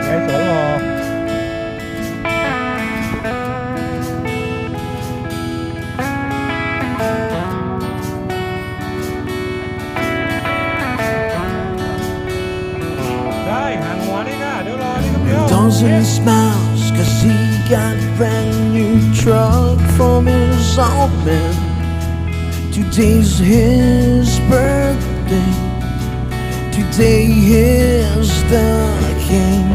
ไอ้สวนรอได้หันหัวนี่ค่ะเดี๋ยวรอนี่ก็เดียว Doesn't smiles cause he got a brand new truck from his old man. Today's his birthday. Today is the king.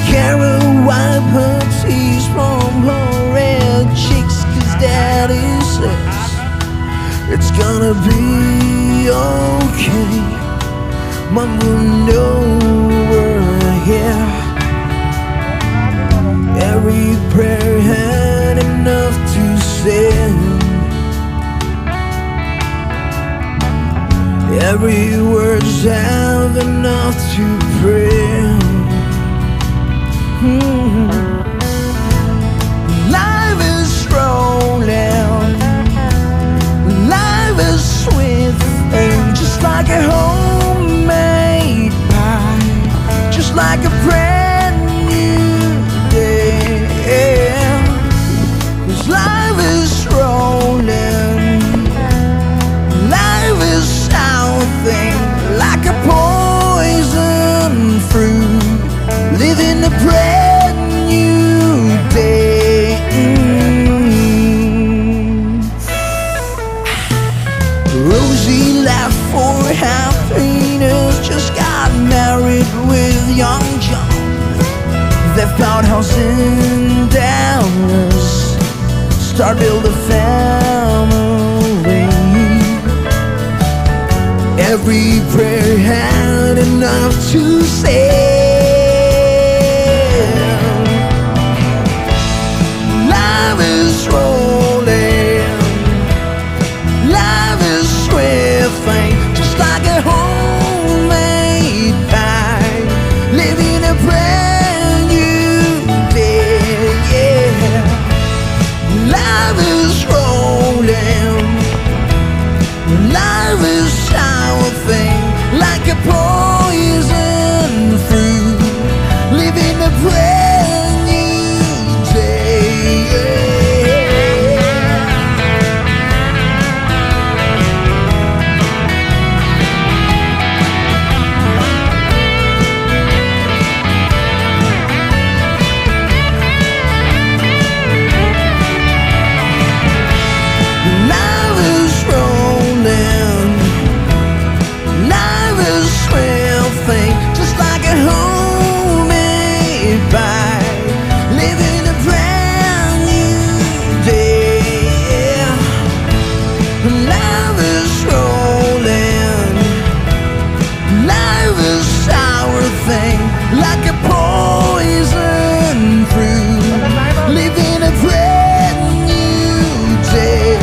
Carol wipe her tears from her red cheeks cause daddy says it's gonna be okay. Mom will know we're here. Every prayer had enough to say. Every word's have enough to pray. Life is rolling. Life is sweet and just like a homemade pie, just like a brand new day. 'Cause life is rolling. Life is something like a poison fruit, living a brand new day. Rosie left for happiness, just got married with young John. They found house in Dallas, start build a family. Every prayer had enough to say. Life is rolling. Life is swiftly, just like a homemade pie, living a brand new day. Yeah. Life is rolling. Life is something like a poison fruit, living a brand new day. Life is rolling. Life is swiftly, just like a homemade pie, living a brand new day. Life is rolling. Life is sour thing, like a poison fruit, living a brand new day.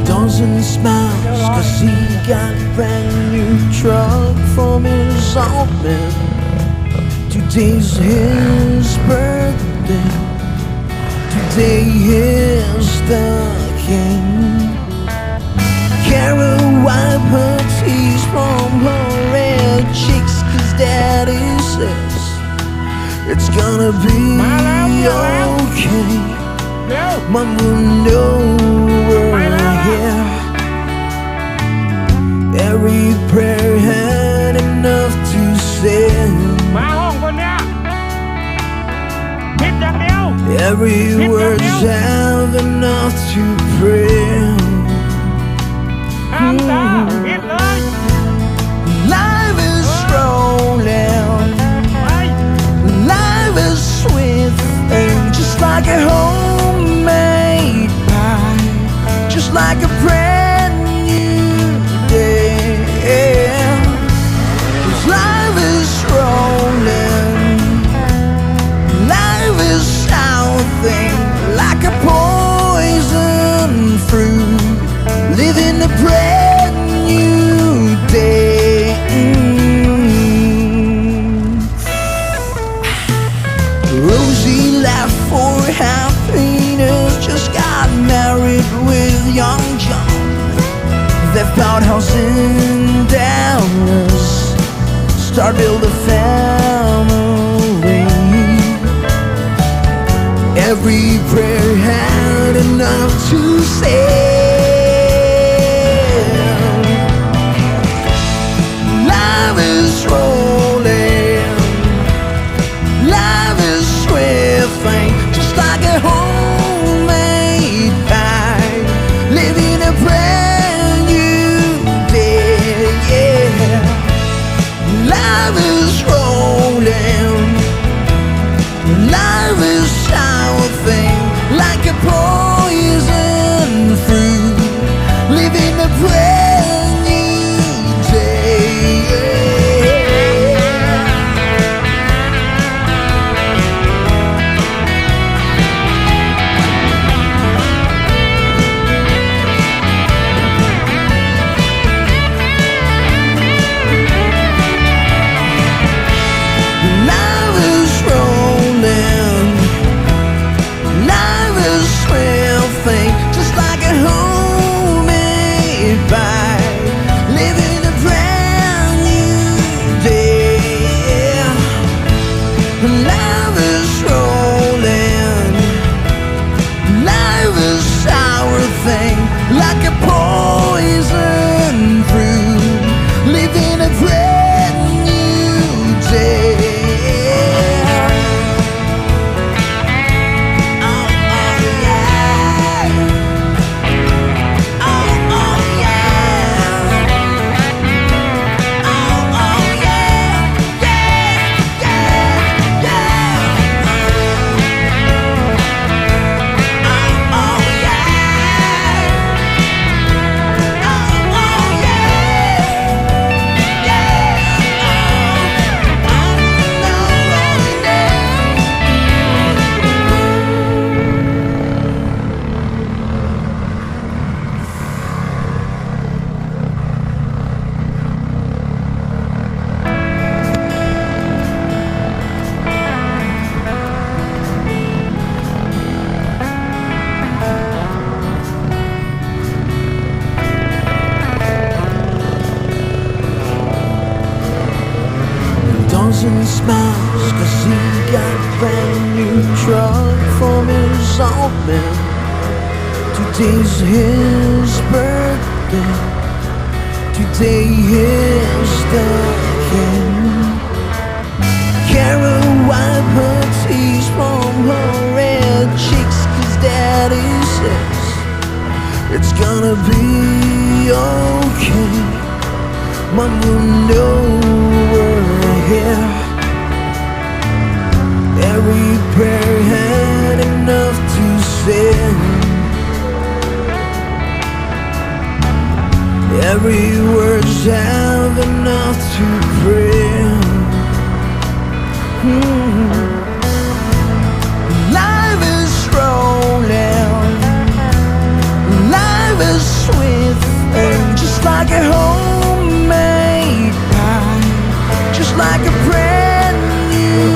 Doesn't smiles cause he got a brand new truck from his old man. Today's his birthday. Today is the king. Carol wipe her tears from her red cheeks cause daddy says it's gonna be okay. Mom will know we're here. Every prayer had enough to say. มาห้องคนเนี้ย Every word's have enough to pray. ห้ามตาปิดเลย Life is rolling, ไป life is sweet thing, just like a homemade pie, just like a brand new day. 'Cause life is rolling, life is sour thing, like a poison fruit, living a brand new day. Rosie left for happiness, just got married with young John. They've bought house in Dallas, start build a family. Every prayer had enough to say. Life is rolling, life is swift thing, just like a homemade pie, living a brand new day. Yeah, life is rolling, life is sour thing, like a poison fruit, living a brand new day. Life is rolling, life is swift thing, just like a homemade pie, living a brand new day. Life is rolling, life is sour thing, like a poison fruit, living a brand new day. Doesn't smiles, 'cause he got a brand new truck from his old man. Today's his birthday, today is the king. Carol wipe her tears from her red cheeks, 'cause daddy says it's gonna be okay. Mom will know we're here. Every prayer had enough to say. Every word's have enough to pray. Life is rolling, life is sweet and just like a homemade pie, just like a brand new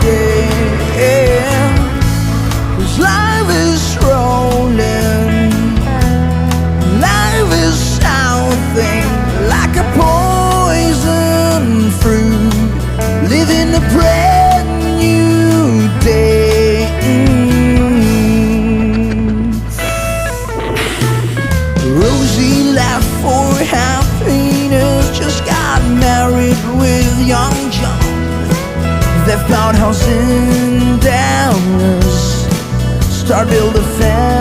day. 'Cause life is rolling, life is sour thing, like a poison fruit, living a brand new day. Rosie left for happiness, just got married with young John. They've bought house in Dallas, start build a family.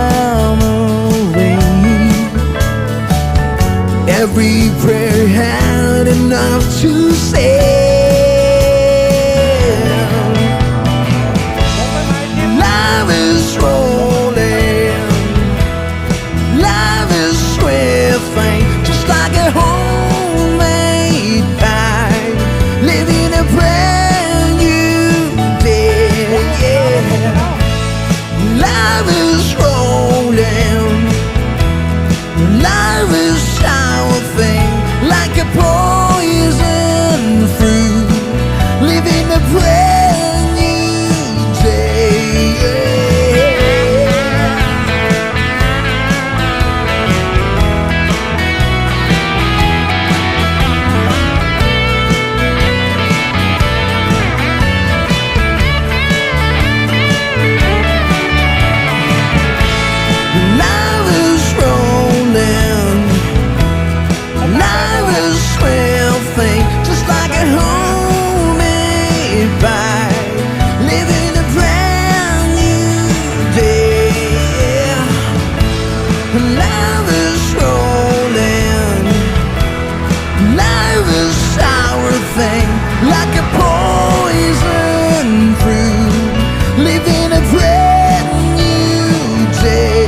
Every prayer had enough to say. Life is rolling, life is swiftly, just like a homemade pie, living a brand new day. Yeah. Life is rolling, life is sour thing, like a poison fruit, living a brand new day. Life is rolling, life is swiftly, just like a homemade pie, living a brand new day. Life is rolling, life is sour thing, like a poison fruit, living a brand new day.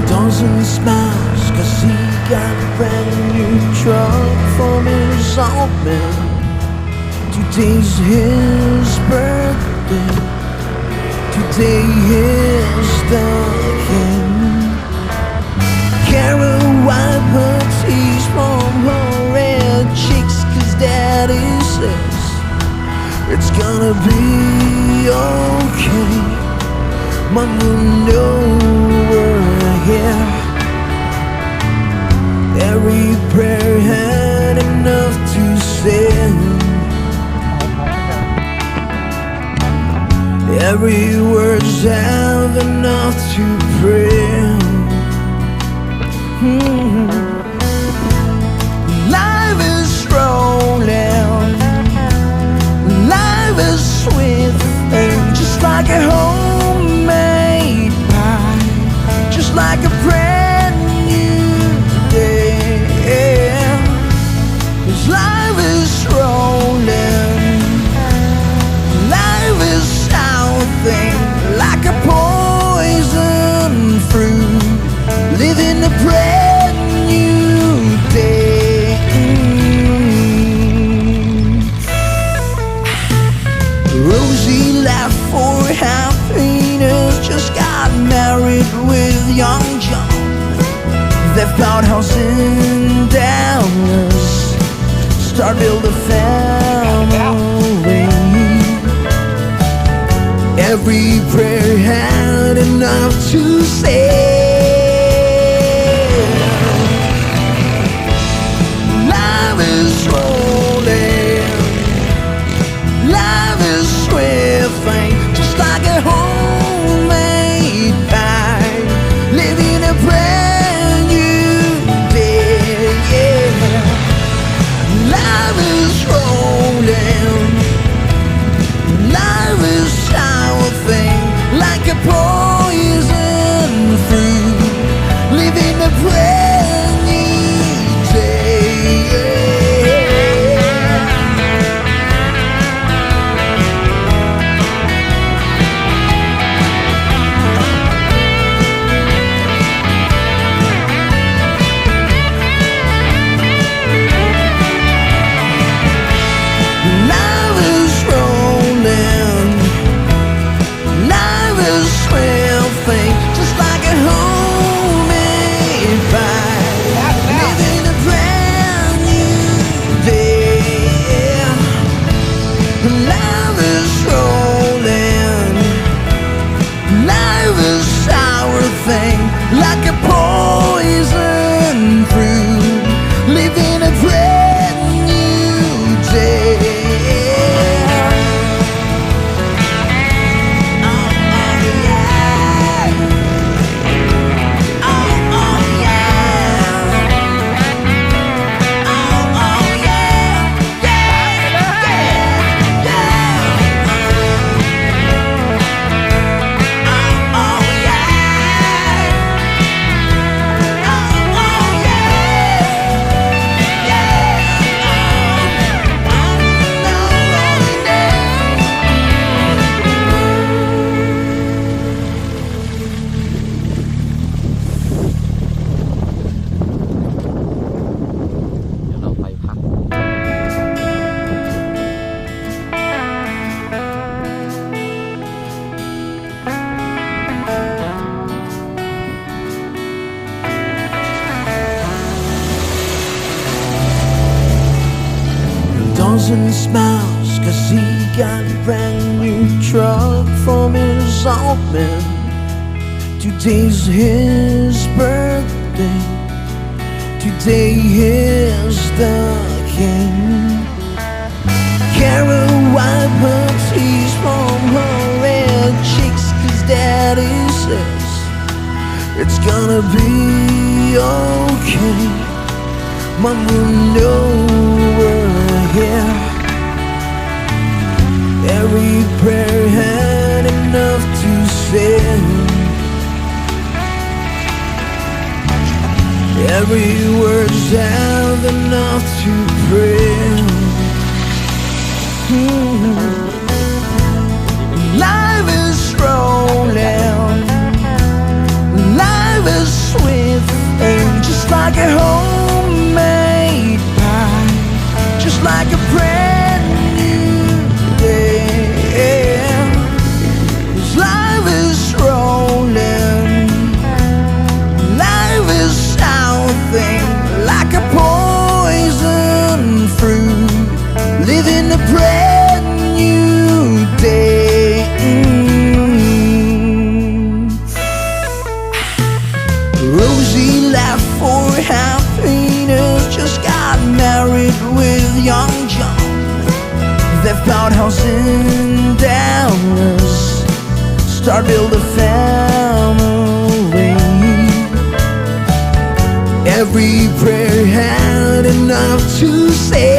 Doesn't smash, cause he got a brand new truck for his old man. Today's his birthday, today is the king. Carol wipe her tears from her red cheeks, cause daddy says it's gonna be okay. Mom will know we're here. Every prayer had enough to say. Every word's have enough to pray. Life is rolling, life is sweet, and just like a homemade pie, just like a brand new day. 'Cause life is rolling, life is something like a poison fruit, living a brand new day. Rosie left for happiness, just got married with young John. They found house in Dallas, start build a family. Every prayer had enough to say. Life is rolling, life is swiftly, just like a homemade pie, living a brand new day. Yeah. Life is rolling, life is sour thing, like a poison fruit, living a brand new day. doesn't smiles 'cause he got a brand new truck from his old man. Today's his birthday, today is the king. Carol wipe her tears from her red cheeks 'cause daddy says it's gonna be okay. Mom will know we're here. Every prayer had enough to say. Every word's have enough to pray. Life is rolling, life is swift, and just like a homemade pie, just like a brand new day. 'Cause life is rolling, life is something like a poison fruit, living a brand new day. Rosie laughed for happiness, just got married with young John. They found house in Dallas, start build a family. Every prayer had enough to say.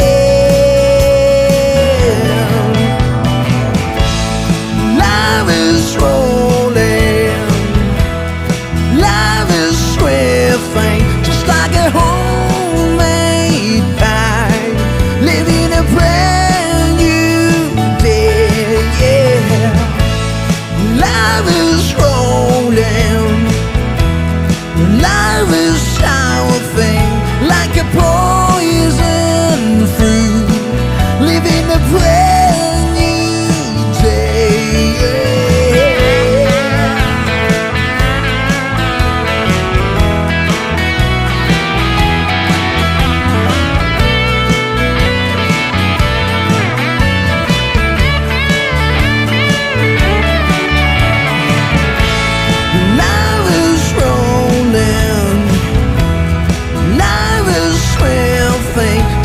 Life is rolling, life is swift, just like a homemade pie, living a brand new day. Yeah, life is rolling, life is something like a poison fruit, living a brand new day. Life is rolling, life is swift,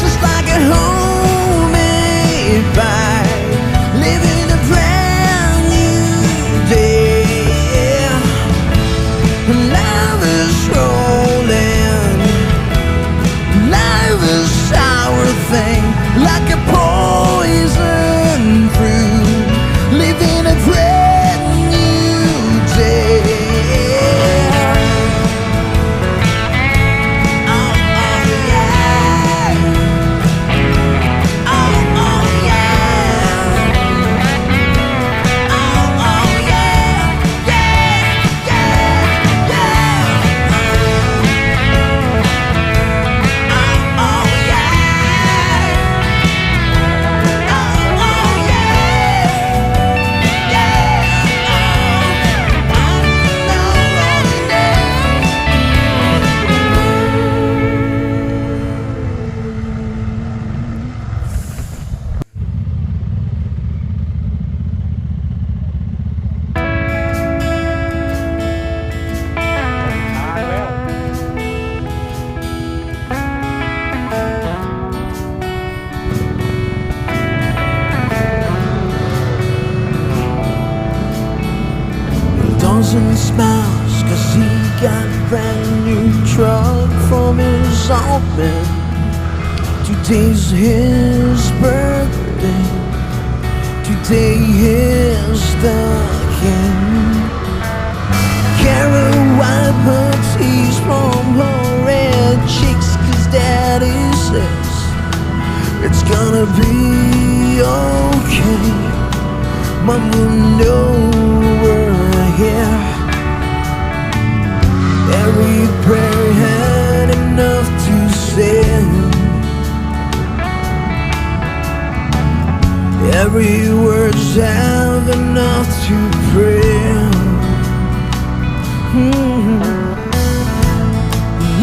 just like a homemade pie, living a brand new day. Life is rolling, life is sour thing, like a poison fruit, living a brand new day. Doesn't smiles 'cause he got a brand new truck from his old man. Today's his birthday, today is the king. Carol wipe her tears from her red cheeks 'cause daddy says it's gonna be okay. Mom will know we're here. Every prayer had enough to say. Every word's have enough to pray.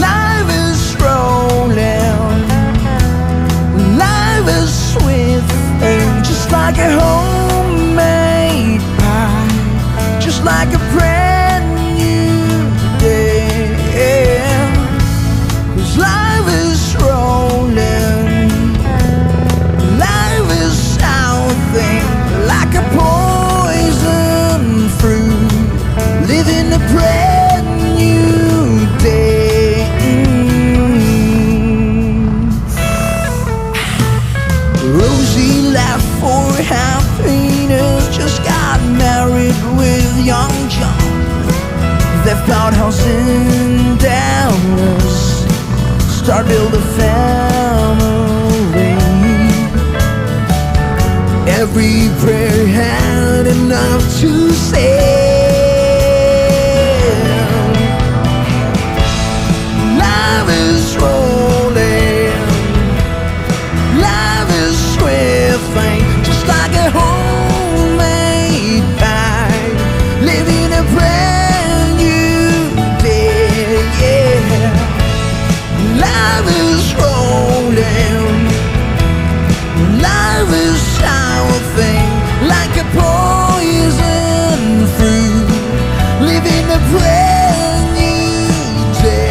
Life is rolling, life is sweet. to sail. Life is rolling, life is swiftly, just like a homemade pie, living a brand new day. Yeah, life is rolling, life is sour thing, like a poison fruit, living a brand new day.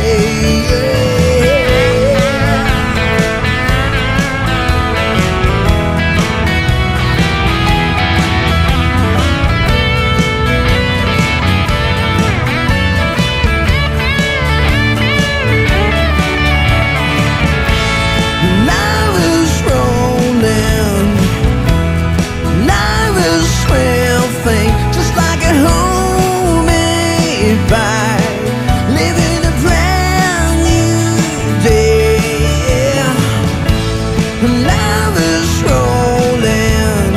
Life is rolling, life is swifting, just like a homemade pie, living a brand new day. Life is rolling,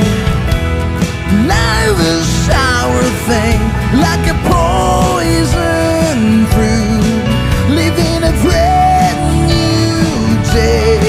life is sour thing, like a poison fruit, living a brand new day.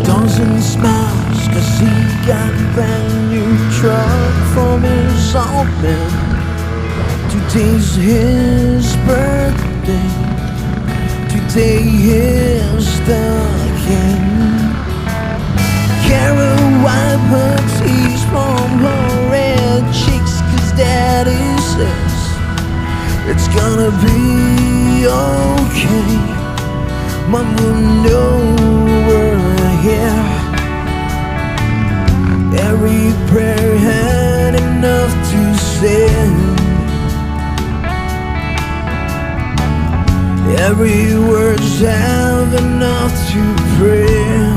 Doesn't smiles, 'cause he got a brand new truck from his old man. Today's his birthday, today is the king. Carol wipe her tears from her red cheeks, 'cause daddy says it's gonna be okay. Mom will know we're here. Every prayer had enough to send, every word's have enough to pray.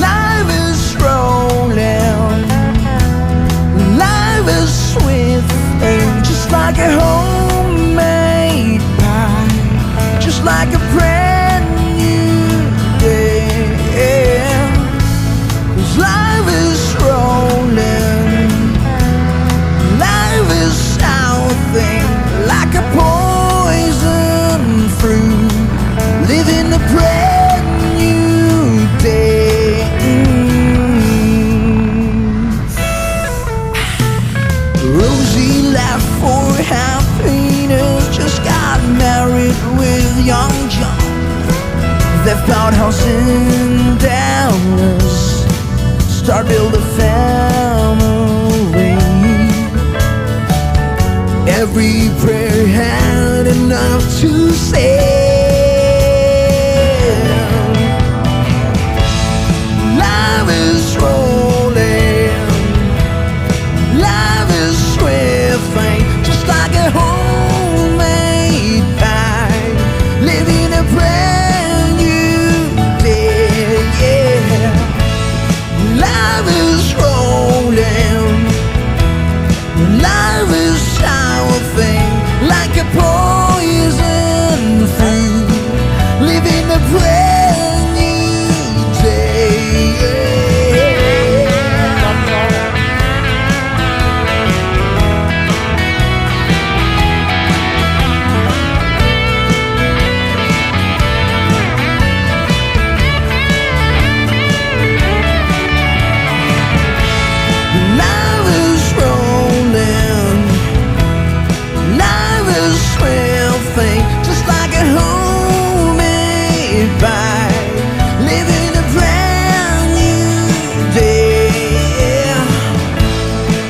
Life is rolling, life is sweet, and just like a homemade pie, just like a brand new day. 'Cause life is rolling, life is something like a poison fruit, living a brand new day. Rosie laughed for happiness, just got married with young John. Left outhouse in Dallas, start build a family. Every prayer had enough to say. Life is rolling, life is swiftly, just like a homemade pie, living a brand new day. Yeah, life is rolling, life is sour thing, like a poison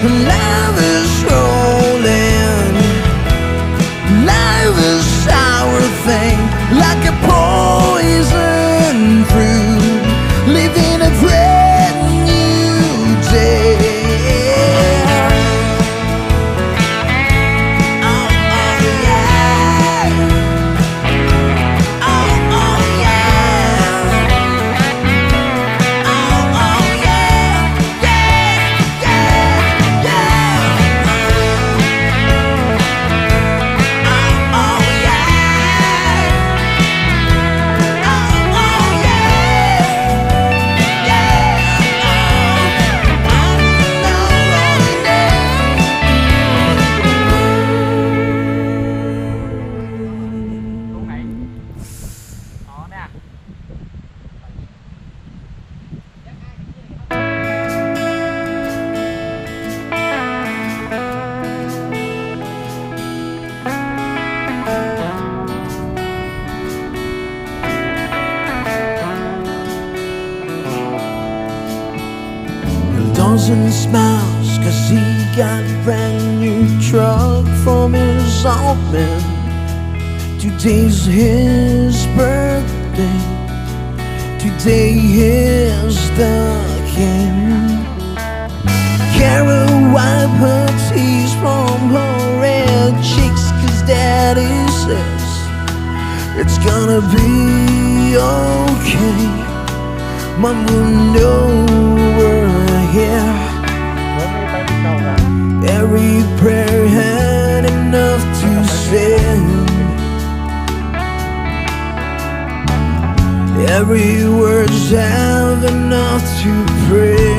Life is rolling, life is our thing, like a poison fruit, living a brand new day. Oh, oh yeah. Oh, oh yeah. Oh, oh yeah. Yeah, yeah, yeah. Oh, oh yeah. Oh, oh yeah. Yeah. ตรงไหน อ๋อเนี่ย Doesn't smiles cause he got a brand new truck from his old man. Today's his birthday, today is the king. Carol wipe her tears from her red cheeks cause daddy says it's gonna be okay. Mom will know we're here. ผมมีไปที่เก่าครับ Every prayer had enough to send. Every word's have enough to pray.